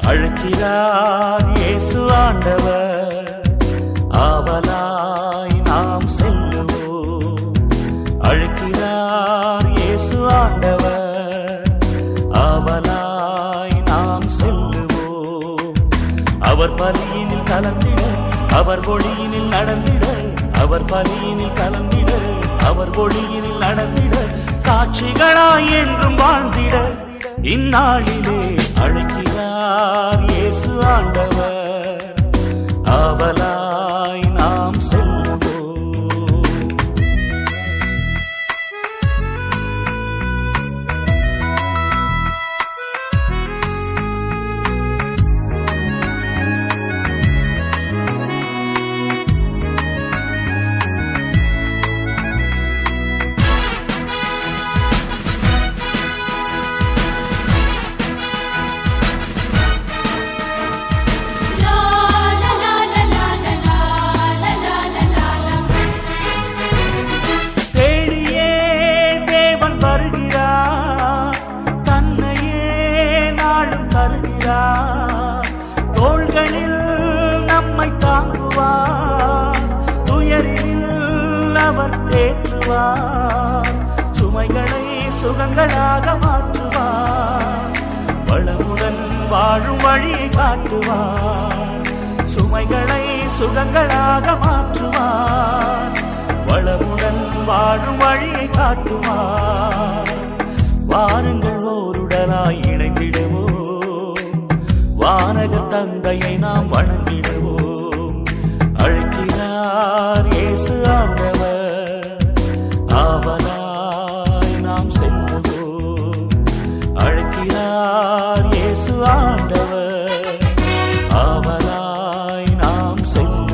அழைக்கிறார் இயேசு ஆண்டவர். ஆவலாய் நாம் செல்லுவோம். அழைக்கிறார் இயேசு ஆண்டவர். ஆவலாய் நாம் செல்லுவோம். அவர் பலியினில் கலந்திட, அவர் ஒளியினில் நடந்திட, அவர் பலியினில் கலந்திட, அவர் ஒளியினில் நடந்திட, சாட்சிகளாய் என்றும் வாழ்ந்திட இந்நாளிலே அழைக்கிறார் இயேசு ஆண்டவர். ஆவலாய் நாம் செல்லுவோம். தோள்களில் நம்மை தாங்குவார், துயரில் அவர் தேற்றுவார், சுமைகளை சுகங்களாக மாற்றுவார், வளமுடன் வாழும் வழியை காட்டுவார், சுமைகளை சுகங்களாக மாற்றுவார், வளமுடன் வாழும் வழியை காட்டுவார். வாருங்கள் ஓருடலாய் இணைந்திடுவோம், வானக தந்தையை நாம் வணங்கிடுவோம். அழைக்கிறார் இயேசு ஆண்டவர். ஆவலாய் நாம் செல்லுவோம். அழைக்கிறார் இயேசு ஆண்டவர். ஆவலாய் நாம் செல்லுவோம்.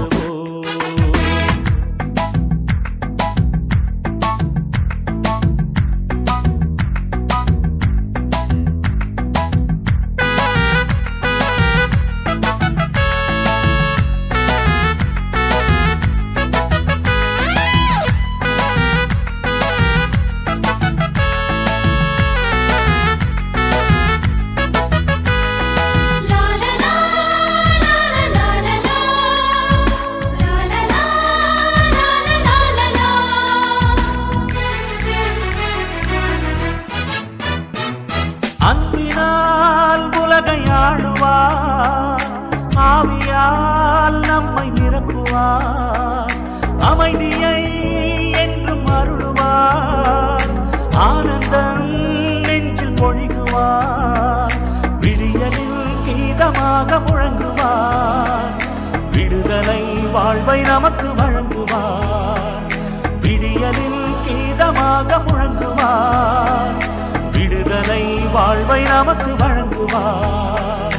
அன்பினால் உலகை ஆளுவார், ஆவியால் நம்மை நிரப்புவார், அமைதியை என்றும் அருளுவார், ஆனந்தம் நெஞ்சில் பொழிகுவார், விடியலில் கீதமாக முழங்குவார், விடுதலை வாழ்வை நமக்கு வழங்குவார், விடியலில் கீதமாக முழங்குவார், விடுதலை வாழ்வை நமக்கு வழங்குவார்.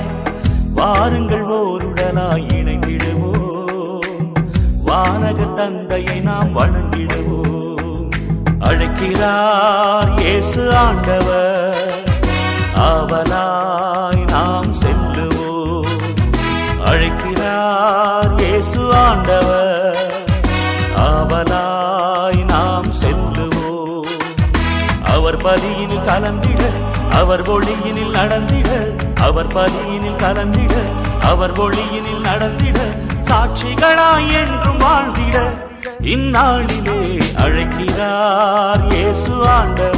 வாருங்கள் ஓருடலாய் இணைந்திடுவோம், வானக தந்தையை நாம் வணங்கிடுவோம். அழைக்கிறார் இயேசு ஆண்டவர். ஆவலாய் நாம் செல்லுவோம். அழைக்கிறார் இயேசு ஆண்டவர். ஆவலாய் நாம் செல்லுவோம். அவர் பலியினில் கலந்திட, அவர் ஒளியினில் நடந்திட, அவர் பலியினில் கலந்திட, அவர் ஒளியினில் நடந்திட, சாட்சிகளாய் என்றும் வாழ்ந்திட இந்நாளிலே அழைக்கிறார் இயேசு ஆண்டவர்.